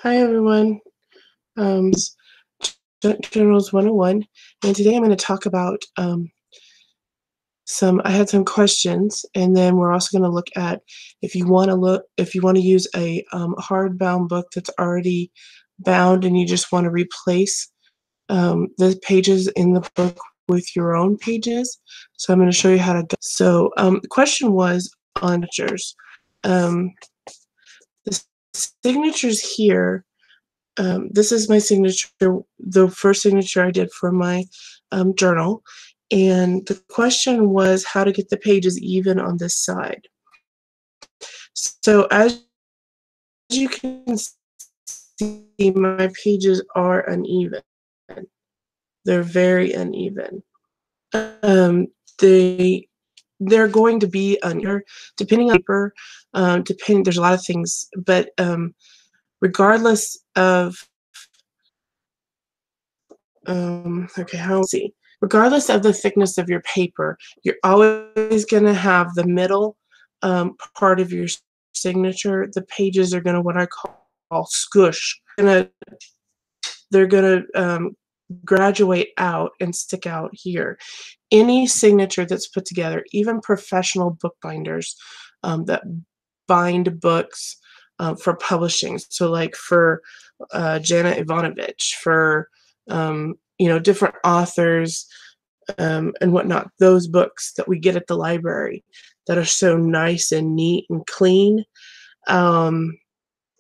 Hi everyone. This is Junk Journals 101, and today I'm going to talk about I had some questions, and then we're also going to look at if you want to use a hardbound book that's already bound and you just want to replace the pages in the book with your own pages. So I'm going to show you how to go. So the question was on signatures. Um, the signatures here. This is my signature, the first signature I did for my journal. And the question was how to get the pages even on this side. So as you can see, my pages are uneven. They're very uneven. Um, they they're going to be uneven depending on paper. There's a lot of things, but regardless of okay, how see. Regardless of the thickness of your paper, you're always going to have the middle part of your signature. The pages are going to what I call squish. They're going to graduate out and stick out here. Any signature that's put together, even professional bookbinders that bind books for publishing, so like for Jana Ivanovich, for different authors and whatnot, those books that we get at the library that are so nice and neat and clean, um,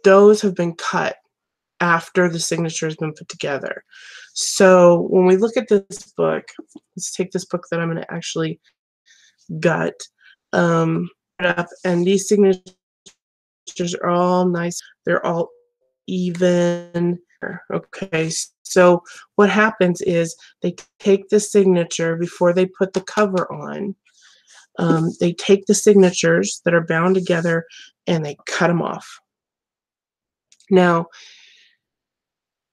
those have been cut after the signature has been put together. So when we look at this book, let's take this book that I'm going to actually gut up, and these signatures are all nice. They're all even. Okay, so what happens is they take the signature before they put the cover on. They take the signatures that are bound together and they cut them off. Now,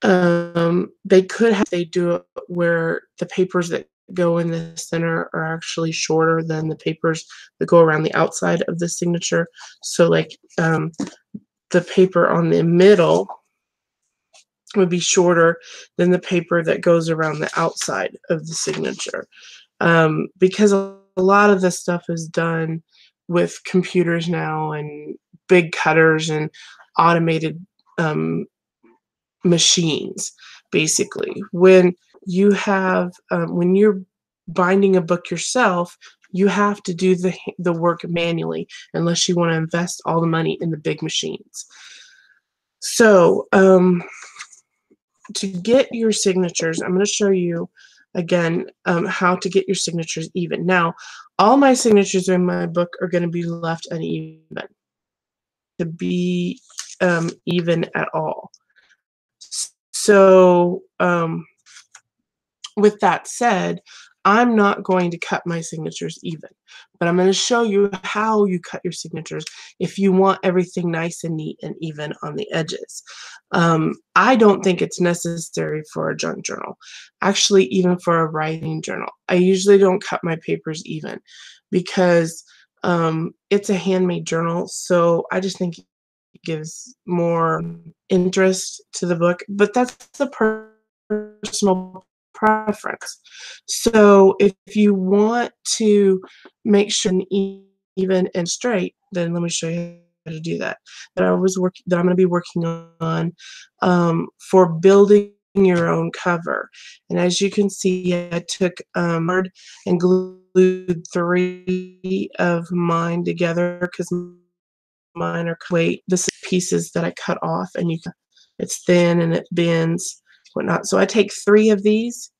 they do it where the papers that go in the center are actually shorter than the papers that go around the outside of the signature. So like the paper on the middle would be shorter than the paper that goes around the outside of the signature. Because a lot of this stuff is done with computers now and big cutters and automated machines. Basically, when you're binding a book yourself, you have to do the work manually unless you want to invest all the money in the big machines. So to get your signatures, I'm going to show you again how to get your signatures even. Now, all my signatures in my book are going to be left uneven, to be even at all. So with that said, I'm not going to cut my signatures even, but I'm going to show you how you cut your signatures if you want everything nice and neat and even on the edges. I don't think it's necessary for a junk journal. Actually, even for a writing journal, I usually don't cut my papers even because it's a handmade journal, so I just think it gives more interest to the book, but that's the personal preference. So if you want to make sure even and straight, then let me show you how to do that. That I'm going to be working on for building your own cover. And as you can see, I took and glued 3 of mine together because mine are weight. This is pieces that I cut off, and it's thin and it bends, whatnot. So I take 3 of these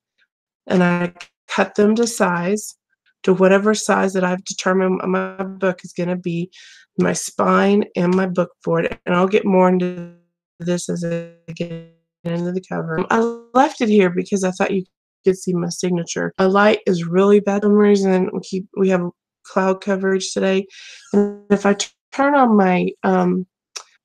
and I cut them to whatever size that I've determined my book is going to be, my spine and my book board. And I'll get more into this as I get into the cover. I left it here because I thought you could see my signature. My light is really bad for some reason. We have cloud coverage today, and if I turn on my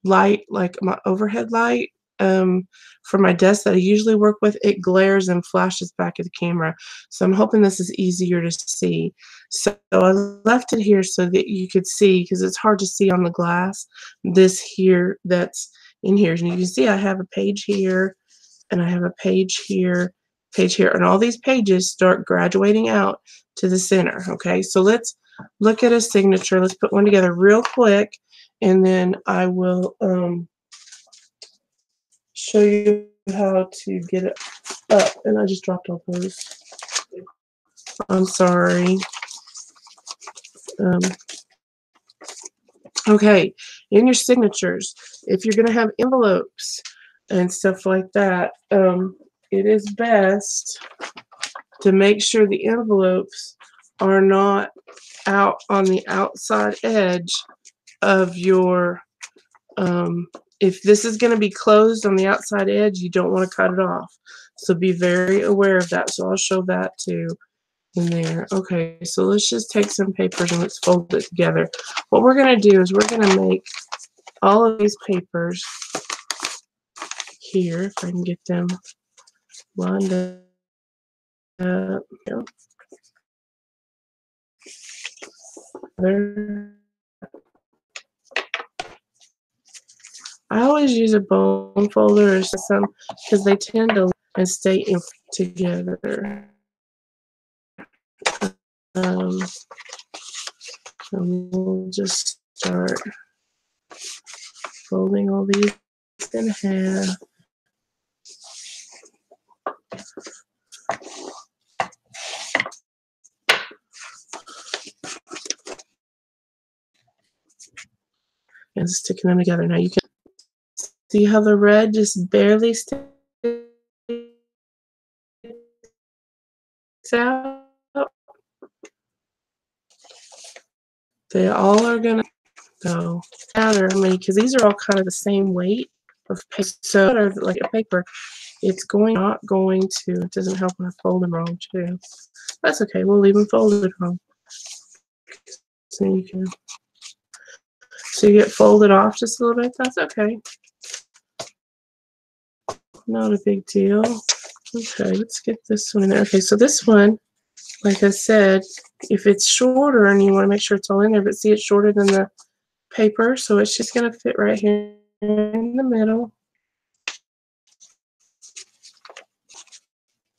light, like my overhead light for my desk that I usually work with, it glares and flashes back at the camera. So I'm hoping this is easier to see. So I left it here so that you could see, because it's hard to see on the glass, this here that's in here. And you can see I have a page here, and I have a page here, and all these pages start graduating out to the center. Okay, so let's look at a signature. Let's put one together real quick, and then I will show you how to get it up. And I just dropped all those. I'm sorry. Okay, in your signatures, if you're going to have envelopes and stuff like that, it is best to make sure the envelopes are not out on the outside edge of your, if this is going to be closed on the outside edge, you don't want to cut it off. So be very aware of that. So I'll show that too in there. Okay, so let's just take some papers and let's fold it together. What we're going to do is we're going to make all of these papers here, if I can get them lined up. I always use a bone folder or some because they tend to and stay in together. And we'll just start folding all these in half. And sticking them together. Now you can see how the red just barely sticks out. They all are gonna go together. I mean, because these are all kind of the same weight of paper. So, like a paper, it's not going to. It doesn't help when I fold them wrong too. That's okay. We'll leave them folded wrong. So you get folded off just a little bit. That's okay. Not a big deal. Okay, let's get this one in there. Okay, so this one, like I said, if it's shorter and you want to make sure it's all in there, but see it's shorter than the paper, so it's just going to fit right here in the middle.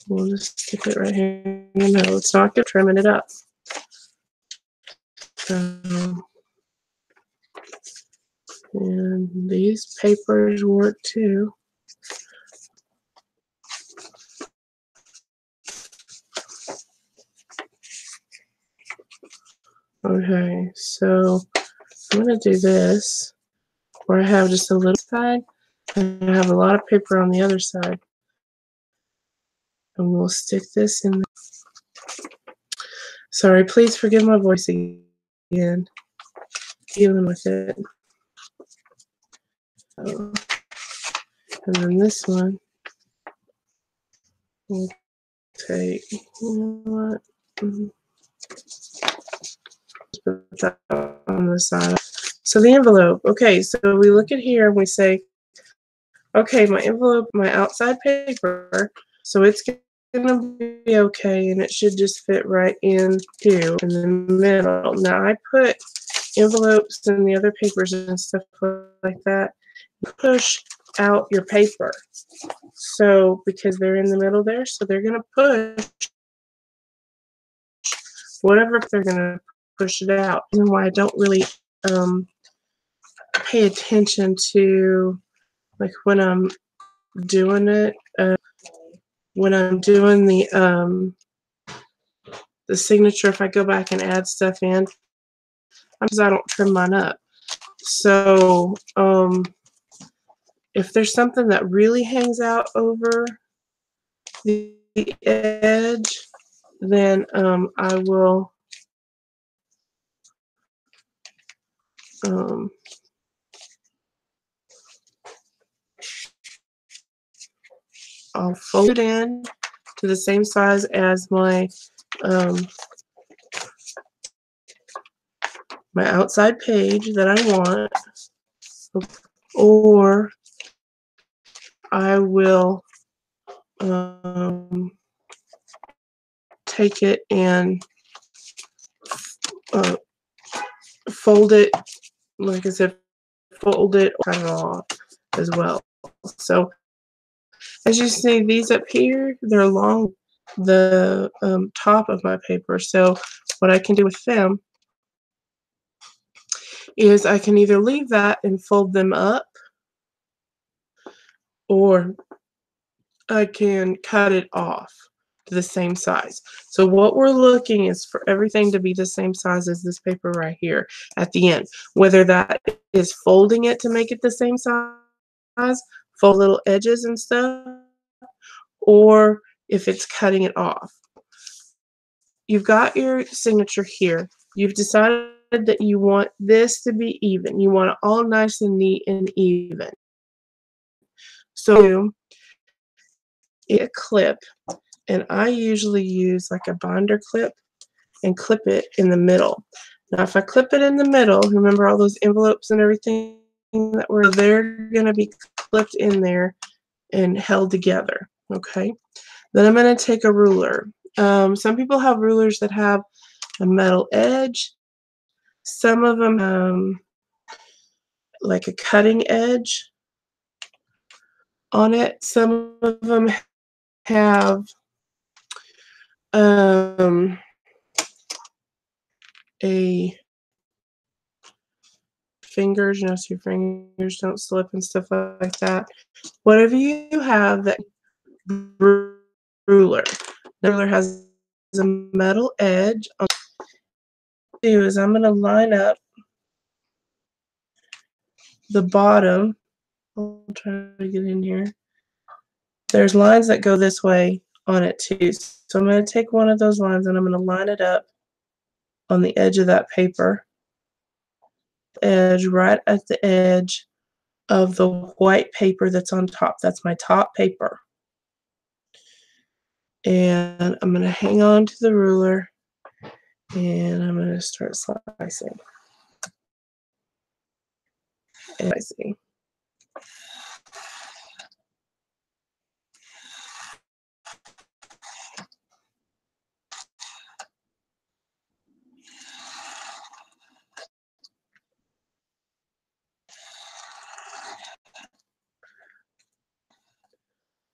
We'll just stick it right here in the middle. It's not good trimming it up. And these papers work too. Okay, so I'm going to do this where I have just a little side and I have a lot of paper on the other side. And we'll stick this in there. Sorry, please forgive my voice again. Dealing with it. And then this one, we'll take, you know what? Put that on the side. So the envelope. Okay, so we look at here and we say, okay, my envelope, my outside paper, so it's going to be okay, and it should just fit right in too in the middle. Now I put envelopes and the other papers and stuff like that. You push out your paper. So because they're in the middle there, so they're going to push whatever they're going to push it out. And why I don't really pay attention to, like when I'm doing it, when I'm doing the signature, if I go back and add stuff in, because I don't trim mine up. So if there's something that really hangs out over the edge, then I will I'll fold it in to the same size as my my outside page that I want, or I will take it and fold it, like I said, fold it, cut it off. as well. So as you see, these up here, they're along the top of my paper. So what I can do with them is I can either leave that and fold them up, or I can cut it off to the same size. So what we're looking is for everything to be the same size as this paper right here at the end. Whether that is folding it to make it the same size, fold little edges and stuff, or if it's cutting it off. You've got your signature here. You've decided that you want this to be even. You want it all nice and neat and even. So a clip, and I usually use like a binder clip and clip it in the middle. Now if I clip it in the middle, remember all those envelopes and everything that were they're going to be clipped in there and held together. Okay, then I'm going to take a ruler. Some people have rulers that have a metal edge. Some of them like a cutting edge on it. Some of them have a fingers, so your fingers don't slip and stuff like that. Whatever you have, that ruler. The ruler has a metal edge. What I'm going to do is I'm going to line up the bottom. I'll try to get in here. There's lines that go this way on it too. So I'm going to take one of those lines and I'm going to line it up on the edge of that paper. Edge right at the edge of the white paper that's on top. That's my top paper. And I'm going to hang on to the ruler and I'm going to start slicing. And I see.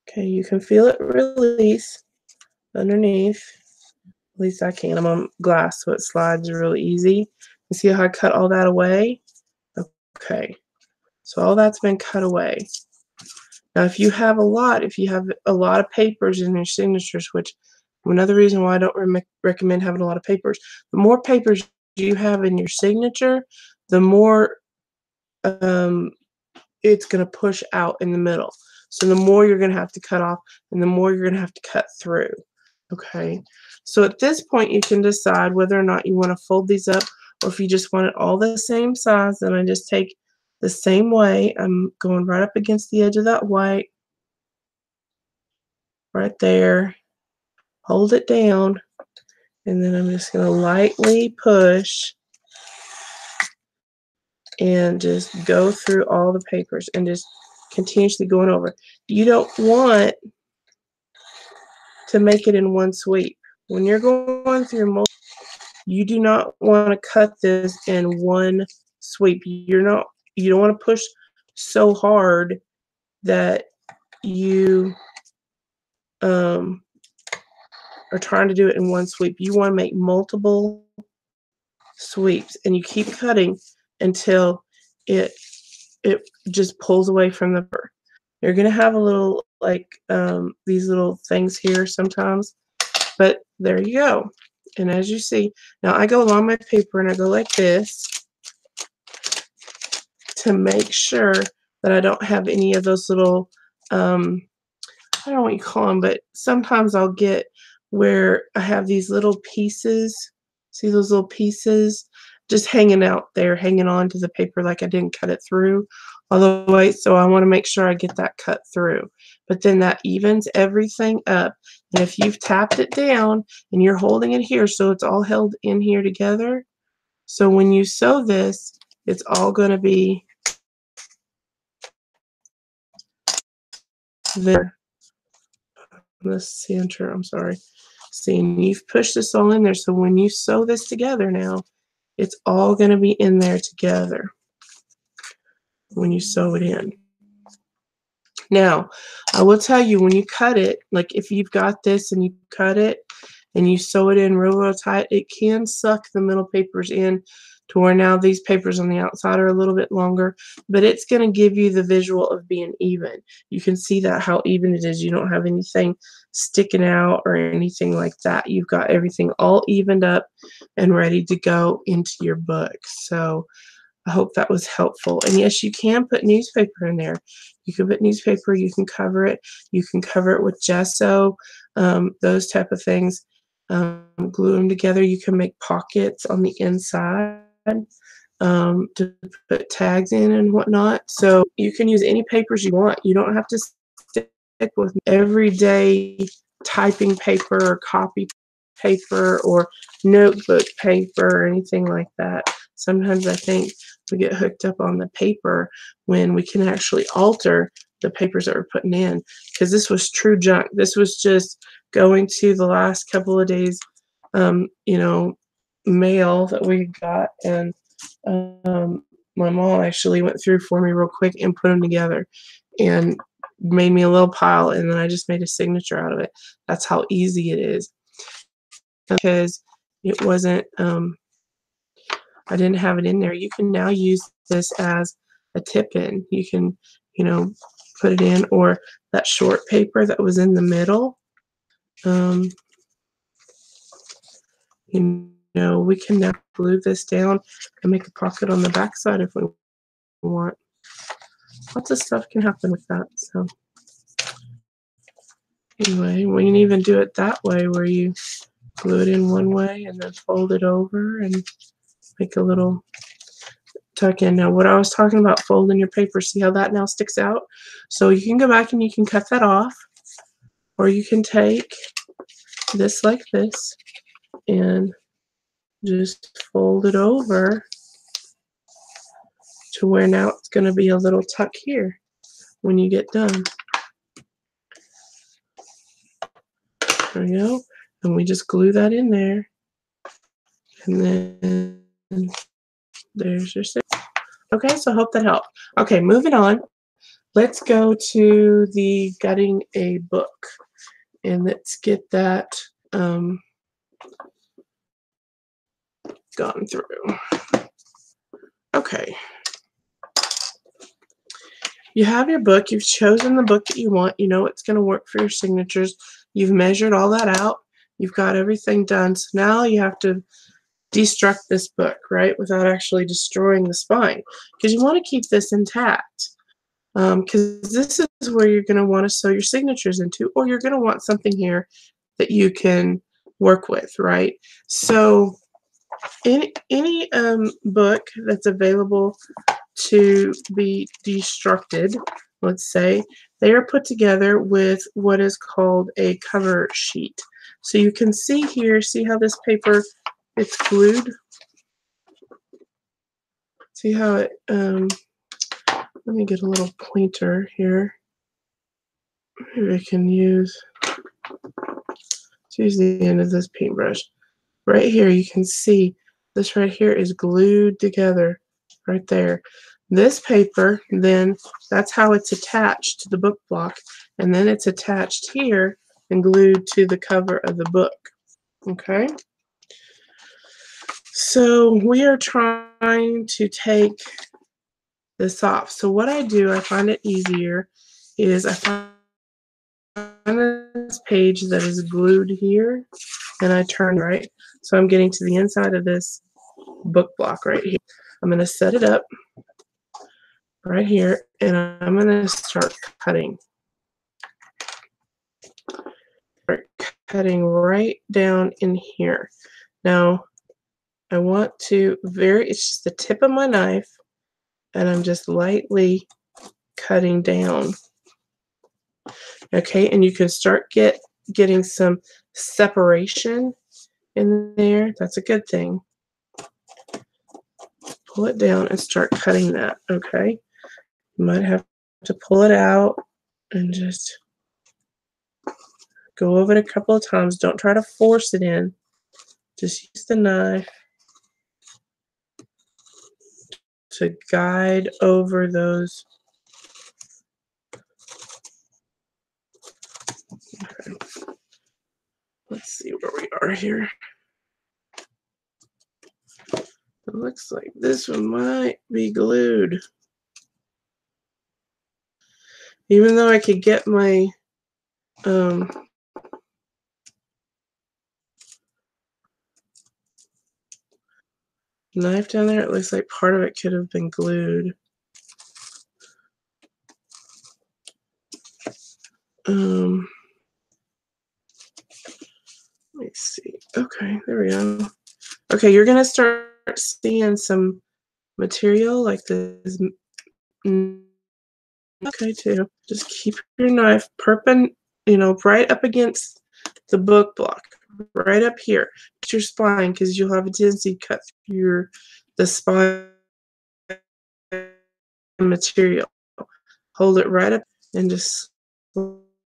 Okay, you can feel it release underneath. At least I can. I'm on glass, so it slides really easy. You see how I cut all that away? Okay, so all that's been cut away. Now, if you have a lot of papers in your signatures, which another reason why I don't recommend having a lot of papers, the more papers you have in your signature, the more it's going to push out in the middle. So the more you're going to have to cut off and the more you're going to have to cut through. Okay, so at this point you can decide whether or not you want to fold these up, or if you just want it all the same size. Then I just take the same way. I'm going right up against the edge of that white, right there, hold it down, and then I'm just going to lightly push and just go through all the papers and just continuously going over. You don't want to make it in one sweep. When you're going through, you do not want to cut this in one sweep. You don't want to push so hard that you are trying to do it in one sweep. You want to make multiple sweeps, and you keep cutting until it just pulls away from the paper. You're gonna have a little like these little things here sometimes, but there you go. And as you see, now I go along my paper and I go like this to make sure that I don't have any of those little I don't know what you call them, but sometimes I'll get where I have these little pieces. See those little pieces just hanging out there, hanging on to the paper like I didn't cut it through all the way. So I want to make sure I get that cut through. But then that evens everything up. And if you've tapped it down and you're holding it here, so it's all held in here together. So when you sew this, it's all going to be there. The center, I'm sorry. See, you've pushed this all in there. So when you sew this together now, it's all going to be in there together when you sew it in. Now, I will tell you when you cut it, like if you've got this and you cut it and you sew it in real tight, it can suck the middle papers in to where now these papers on the outside are a little bit longer, but it's going to give you the visual of being even. You can see that how even it is. You don't have anything sticking out or anything like that. You've got everything all evened up and ready to go into your book. So I hope that was helpful. And yes, you can put newspaper in there. You can put newspaper, you can cover it. You can cover it with gesso, those type of things. Glue them together. You can make pockets on the inside to put tags in and whatnot. So you can use any papers you want. You don't have to stick with everyday typing paper or copy paper or notebook paper or anything like that. Sometimes I think we get hooked up on the paper when we can actually alter the papers that we're putting in, because this was true junk. This was just going to the last couple of days, you know, mail that we got, and my mom actually went through for me real quick and put them together and made me a little pile, and then I just made a signature out of it. That's how easy it is, because it wasn't I didn't have it in there. You can now use this as a tip in. You can, you know, put it in, or that short paper that was in the middle. Um, you know, we can now glue this down and make a pocket on the back side if we want. Lots of stuff can happen with that. So anyway, we can even do it that way where you glue it in one way and then fold it over and make a little tuck in. Now, what I was talking about folding your paper, see how that now sticks out? So you can go back and you can cut that off, or you can take this like this and just fold it over to where now it's going to be a little tuck here when you get done. There we go. And we just glue that in there. And then there's your signature. Okay, so I hope that helped. Okay, moving on. Let's go to the gutting a book. And let's get that gone through. Okay. You have your book. You've chosen the book that you want. You know it's going to work for your signatures. You've measured all that out. You've got everything done. So now you have to destruct this book, right, without actually destroying the spine, because you want to keep this intact, because this is where you're going to want to sew your signatures into, or you're going to want something here that you can work with, right? So any book that's available to be destructed, let's say, they are put together with what is called a cover sheet. So you can see here, see how this paper, it's glued? See how it, let me get a little pointer here. Maybe I can use the end of this paintbrush. Right here, you can see this right here is glued together right there. This paper, then that's how it's attached to the book block, and then it's attached here and glued to the cover of the book. Okay? So we are trying to take this off. So what I do, I find it easier, is I find this page that is glued here, and I turn right. So I'm getting to the inside of this book block right here. I'm going to set it up right here, and I'm going to start cutting. Start cutting right down in here. Now, I want to it's just the tip of my knife, and I'm just lightly cutting down. Okay, and you can start getting some separation in there. That's a good thing. Pull it down and start cutting that, okay? You might have to pull it out and just go over it a couple of times. Don't try to force it in. Just use the knife to guide over those are here. It looks like this one might be glued. Even though I could get my knife down there, it looks like part of it could have been glued. Let me see. Okay, there we go. Okay, you're gonna start seeing some material like this. Okay, too. Just keep your knife right up against the book block, right up here. It's your spine, because you'll have a tendency to cut through the spine material. Hold it right up and just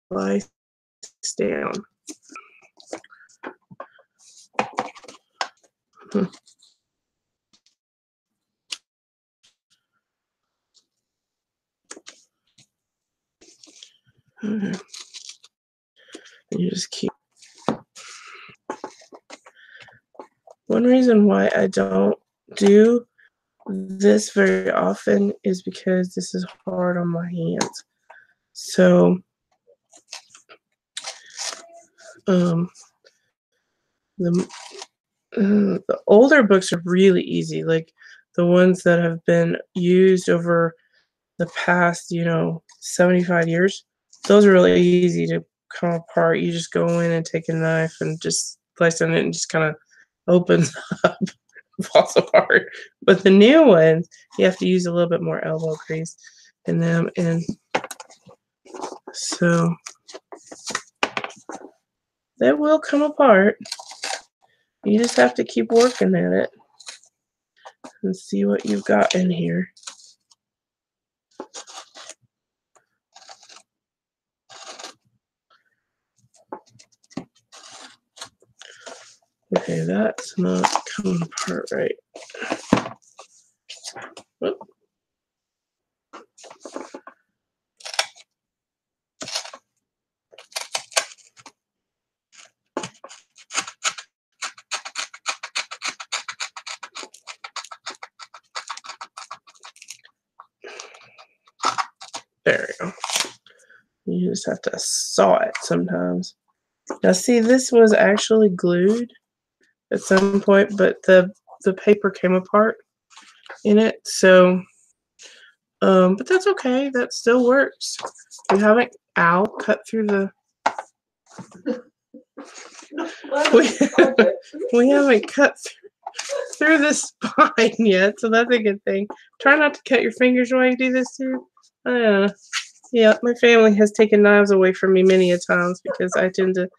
slice down. Okay. And you just keep. One reason why I don't do this very often is because this is hard on my hands. So the older books are really easy, like the ones that have been used over the past 75 years. Those are really easy to come apart. You just go in and take a knife and just slice on it and just kind of opens up, falls apart. But the new ones, you have to use a little bit more elbow grease in them, and so they will come apart. You just have to keep working at it and see what you've got in here. Okay, that's not coming apart right. Whoop. There we go. You just have to saw it sometimes. Now see, this was actually glued at some point, but the paper came apart in it, so but that's okay. That still works. We haven't cut through the we haven't cut through the spine yet, so that's a good thing. Try not to cut your fingers while you do this too. I don't know. Yeah, my family has taken knives away from me many a times because I tend to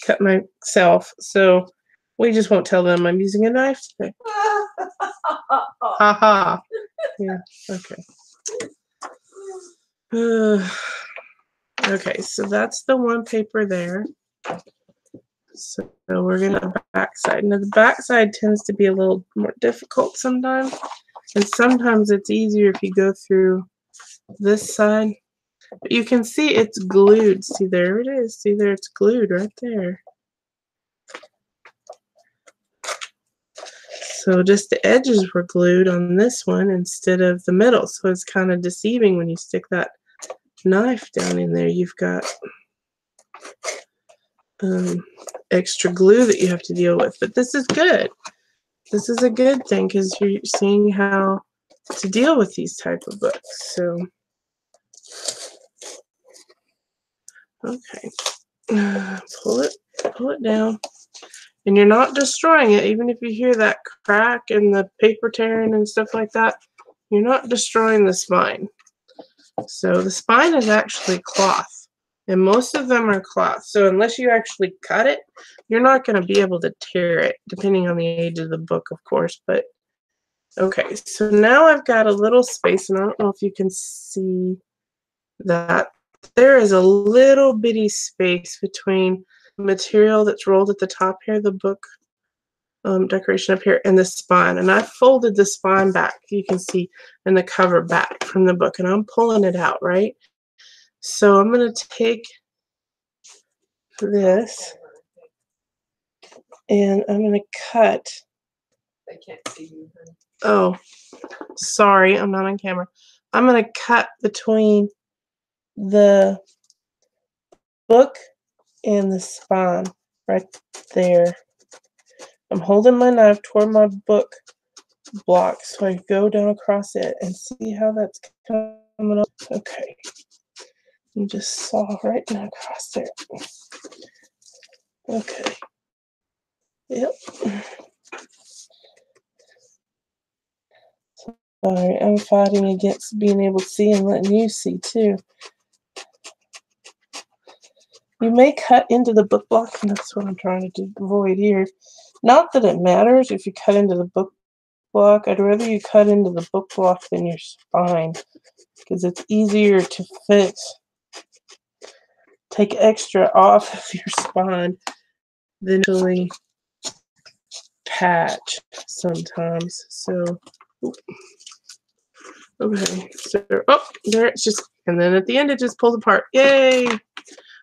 cut myself. So we just won't tell them I'm using a knife today. Ha ha. Yeah, okay. Okay, so that's the one paper there. So we're going to backside. Now the backside tends to be a little more difficult sometimes. And sometimes it's easier if you go through this side. But you can see it's glued. See, there it is. See there, it's glued right there. So just the edges were glued on this one instead of the middle. So it's kind of deceiving when you stick that knife down in there. You've got extra glue that you have to deal with. But this is good. This is a good thing because you're seeing how to deal with these type of books. So, okay. Pull it down. And you're not destroying it, even if you hear that crack and the paper tearing and stuff like that, you're not destroying the spine. So the spine is actually cloth, and most of them are cloth. So unless you actually cut it, you're not going to be able to tear it, depending on the age of the book, of course. But okay, so now I've got a little space, and I don't know if you can see that. There is a little bitty space between material that's rolled at the top here, the book decoration up here, and the spine. And I folded the spine back, you can see, and the cover back from the book, and I'm pulling it out, right? So I'm going to take this And I'm going to cut. I can't see you. Oh, sorry, I'm not on camera. I'm going to cut between the book and the spine right there. I'm holding my knife toward my book block so I go down across it and see how that's coming up. Okay. You just saw right down across there. Okay. Yep. Sorry, I'm fighting against being able to see and letting you see too. You may cut into the book block, and that's what I'm trying to avoid here. Not that it matters if you cut into the book block. I'd rather you cut into the book block than your spine, because it's easier to fix. Take extra off of your spine than actually patch sometimes. So, okay, so there it's just, and then at the end it just pulls apart. Yay!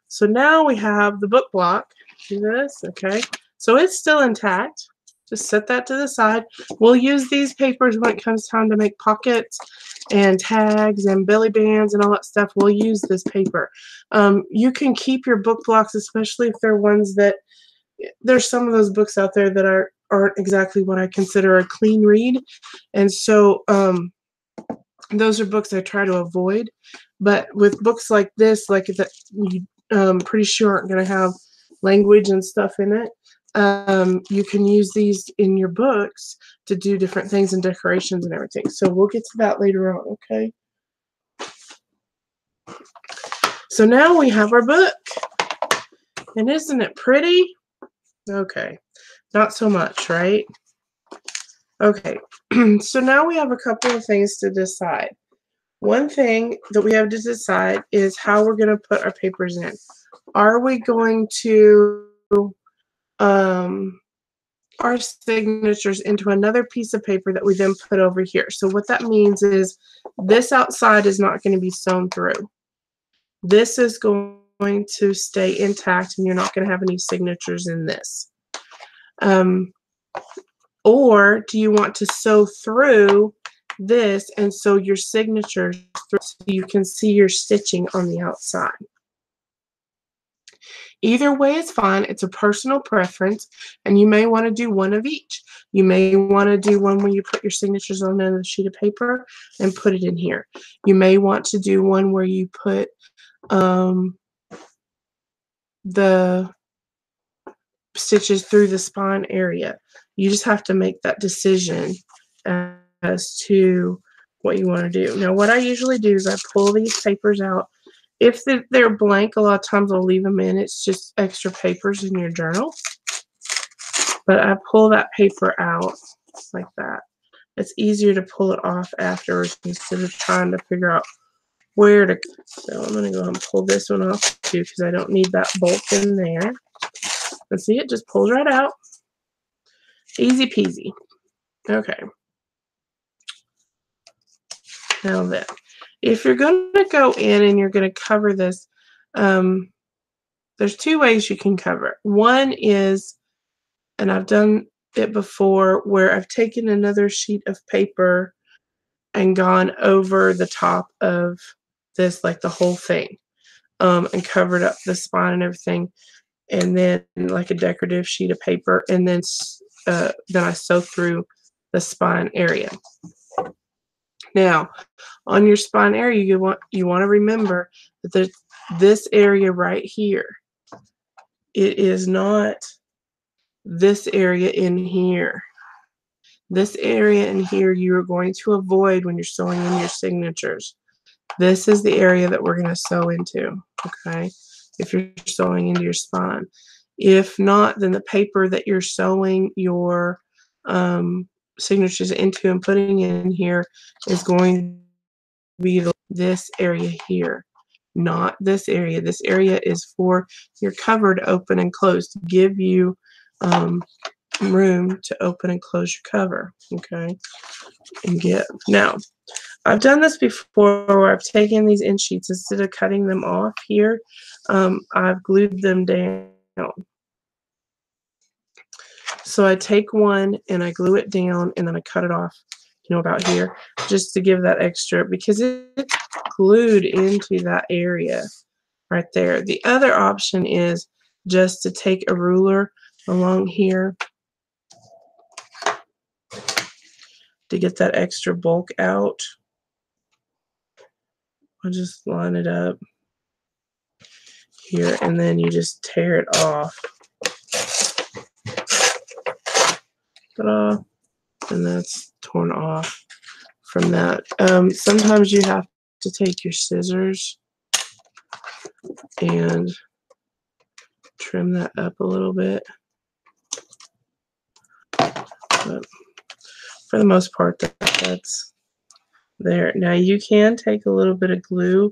So now we have the book block. Do this, okay? So it's still intact. Just set that to the side. We'll use these papers when it comes time to make pockets and tags and belly bands and all that stuff. We'll use this paper. You can keep your book blocks, especially if they're ones that, there's some of those books out there that aren't exactly what I consider a clean read. And so those are books I try to avoid. But with books like this, like that, you pretty sure aren't going to have language and stuff in it. You can use these in your books to do different things and decorations and everything. So we'll get to that later on, okay? So now we have our book. And isn't it pretty? Okay. Not so much, right? Okay. So now we have a couple of things to decide. One thing that we have to decide is how we're going to put our papers in. Are we going to our signatures into another piece of paper that we then put over here? So what that means is this outside is not going to be sewn through. This is going to stay intact, and you're not going to have any signatures in this. Or do you want to sew through this and sew your signatures through so you can see your stitching on the outside? Either way is fine. It's a personal preference, and you may want to do one of each. You may want to do one where you put your signatures on another sheet of paper and put it in here. You may want to do one where you put the stitches through the spine area. You just have to make that decision as to what you want to do. Now, what I usually do is I pull these papers out. If they're blank, a lot of times I'll leave them in. It's just extra papers in your journal. But I pull that paper out like that. It's easier to pull it off afterwards instead of trying to figure out where to. So I'm going to go ahead and pull this one off too, because I don't need that bulk in there. And see, it just pulls right out. Easy peasy. Okay. Now then, if you're going to go in and you're going to cover this, there's two ways you can cover it. One is, and I've done it before, where I've taken another sheet of paper and gone over the top of this, like the whole thing, and covered up the spine and everything, and then like a decorative sheet of paper, and then I sew through the spine area. Now, on your spine area, you want to remember that there's this area right here. It is not this area in here. This area in here you are going to avoid when you're sewing in your signatures. This is the area that we're going to sew into, okay, if you're sewing into your spine. If not, then the paper that you're sewing your signatures into and putting in here is going to be this area here, not this area. This area is for your cover to open and close, to give you room to open and close your cover, okay, and give. Now, I've done this before where I've taken these end sheets, instead of cutting them off here, I've glued them down. So I take one and I glue it down and then I cut it off, you know, about here, just to give that extra, because it's glued into that area right there. The other option is just to take a ruler along here to get that extra bulk out. I'll just line it up here and then you just tear it off. Ta-da! And that's torn off from that. Sometimes you have to take your scissors and trim that up a little bit. But for the most part, that's there. Now you can take a little bit of glue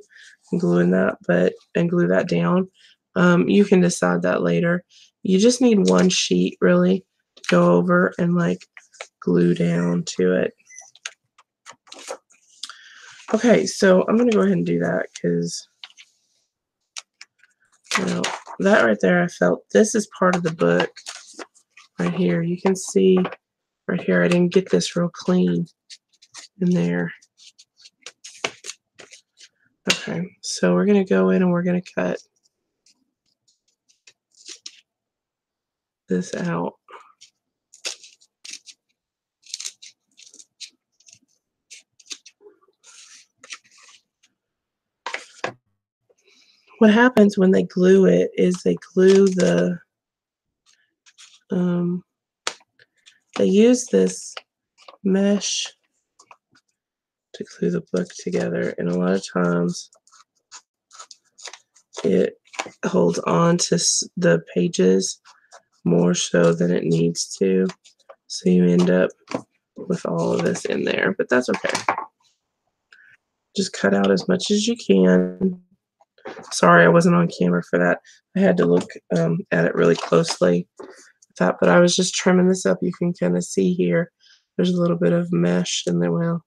and glue that down. You can decide that later. You just need one sheet really to go over and like glue down to it. Okay, so I'm gonna go ahead and do that because that right there, I felt this is part of the book right here. You can see right here, I didn't get this real clean in there. Okay, so we're gonna go in and we're gonna cut this out. What happens when they glue it is they glue the, they use this mesh to glue the book together, and a lot of times it holds on to the pages more so than it needs to, so you end up with all of this in there, but that's okay. Just cut out as much as you can. Sorry, I wasn't on camera for that. I had to look at it really closely with that, but I was just trimming this up. You can kind of see here, there's a little bit of mesh in there. Well,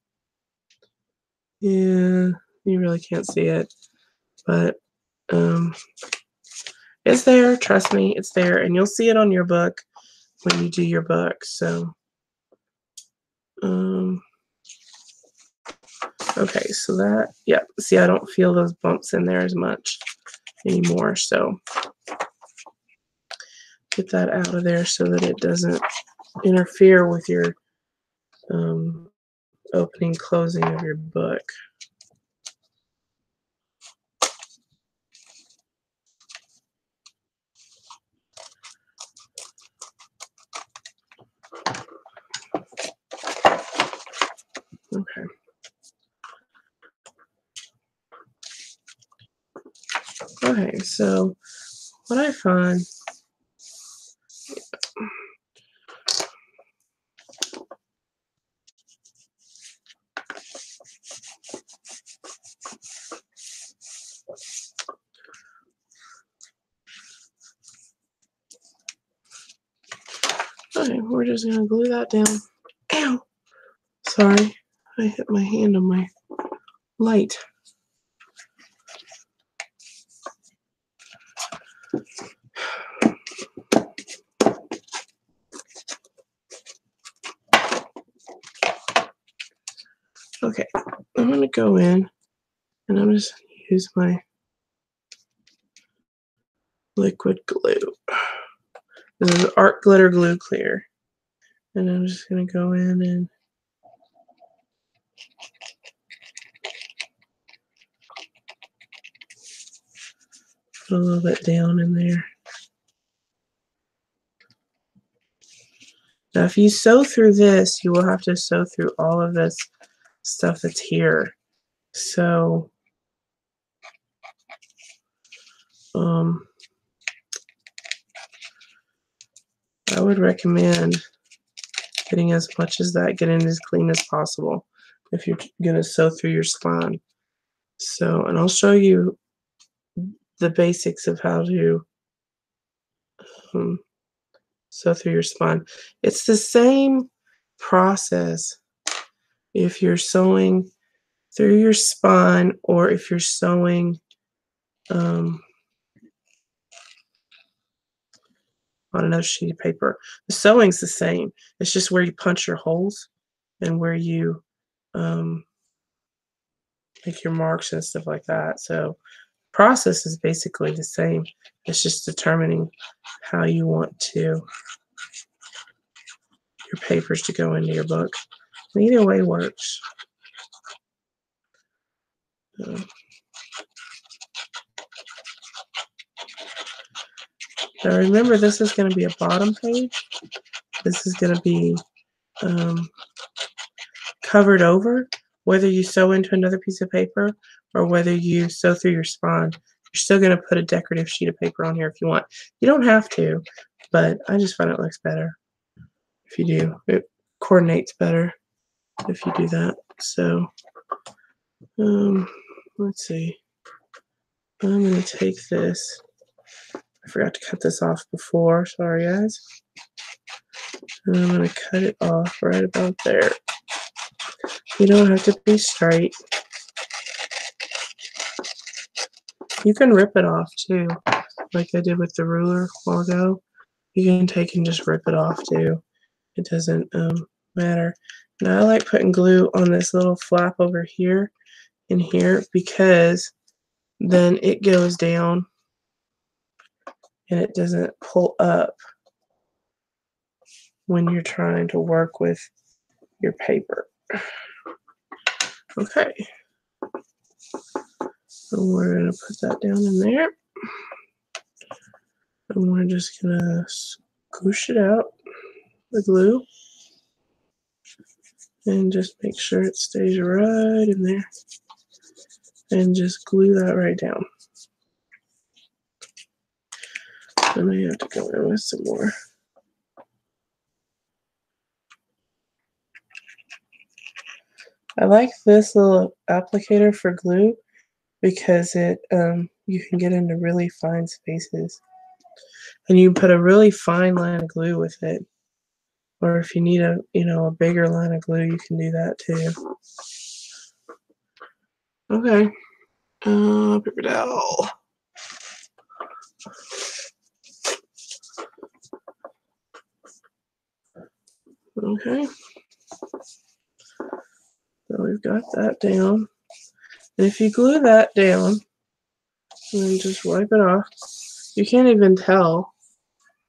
yeah, you really can't see it, but it's there. Trust me, it's there, and you'll see it on your book when you do your book. So, okay, so that, yeah, see, I don't feel those bumps in there as much anymore, so get that out of there so that it doesn't interfere with your opening, closing of your book. Okay. Okay, so what I find, okay, we're just gonna glue that down. Ow! Sorry, I hit my hand on my light. Okay, I'm gonna go in and I'm just gonna use my liquid glue. This is Art Glitter Glue Clear. And I'm just gonna go in and put a little bit down in there. Now, if you sew through this, you will have to sew through all of this stuff that's here. So, I would recommend getting as much as that, getting as clean as possible if you're going to sew through your spine. So, and I'll show you the basics of how to sew through your spine. It's the same process if you're sewing through your spine or if you're sewing on another sheet of paper. The sewing's the same. It's just where you punch your holes and where you make your marks and stuff like that. So process is basically the same. It's just determining how you want your papers to go into your book. Either way works. Now remember, this is going to be a bottom page. This is going to be covered over, whether you sew into another piece of paper or whether you sew through your spine. You're still going to put a decorative sheet of paper on here if you want. You don't have to, but I just find it looks better if you do. It coordinates better if you do that. So let's see. I'm going to take this. I forgot to cut this off before. Sorry, guys. And I'm going to cut it off right about there. You don't have to be straight. You can rip it off too, like I did with the ruler a while ago. You can take and just rip it off too. It doesn't matter. Now I like putting glue on this little flap over here and here because then it goes down and it doesn't pull up when you're trying to work with your paper. Okay. So we're going to put that down in there. And we're just going to scoosh it out, the glue. And just make sure it stays right in there. And just glue that right down. I may have to go in with some more. I like this little applicator for glue because it you can get into really fine spaces. And you can put a really fine line of glue with it. Or if you need a bigger line of glue, you can do that too. Okay. Paper towel. Okay. So we've got that down. And if you glue that down, and then just wipe it off, you can't even tell.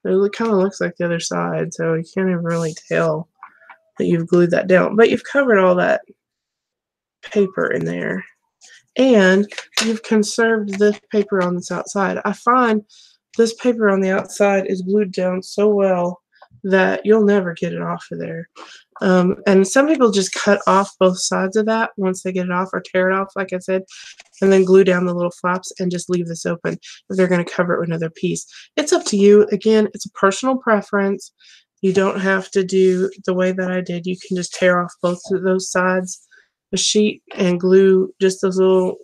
It kind of looks like the other side, so you can't even really tell that you've glued that down. But you've covered all that paper in there. And you've conserved this paper on this outside. I find this paper on the outside is glued down so well that you'll never get it off of there. And some people just cut off both sides of that once they get it off, or tear it off, like I said, and then glue down the little flaps and just leave this open if they're going to cover it with another piece. It's up to you. Again, it's a personal preference. You don't have to do the way that I did. You can just tear off both of those sides a sheet and glue just those little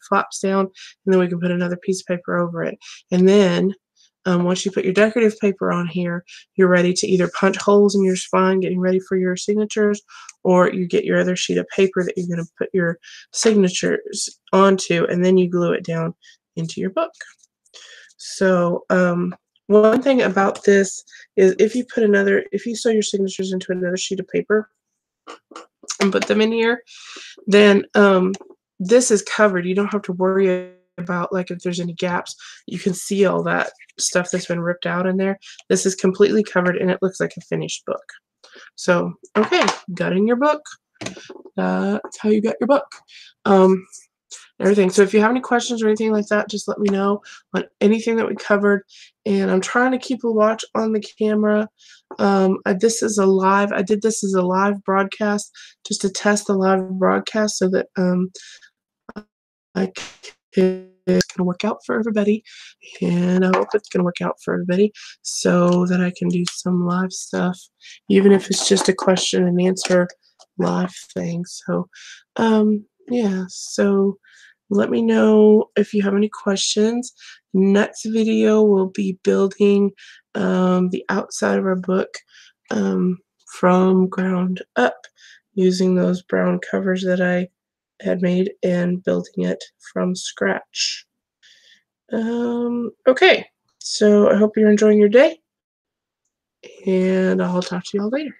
flaps down, and then we can put another piece of paper over it. And then once you put your decorative paper on here, you're ready to either punch holes in your spine, getting ready for your signatures, or you get your other sheet of paper that you're going to put your signatures onto, and then you glue it down into your book. So one thing about this is if you sew your signatures into another sheet of paper and put them in here, then this is covered. You don't have to worry about like if there's any gaps. You can see all that stuff that's been ripped out in there. This is completely covered and it looks like a finished book. So okay, got in your book. That's how you got your book. Everything. So if you have any questions or anything like that, just let me know on anything that we covered. And I'm trying to keep a watch on the camera. This is a live. I did this as a live broadcast just to test the live broadcast so that it's going to work out for everybody. And I hope it's going to work out for everybody so that I can do some live stuff, even if it's just a question and answer live thing. So, yeah, so let me know if you have any questions. Next video will be building the outside of our book from ground up using those brown covers that I had made and building it from scratch. Okay, so I hope you're enjoying your day. and I'll talk to you all later.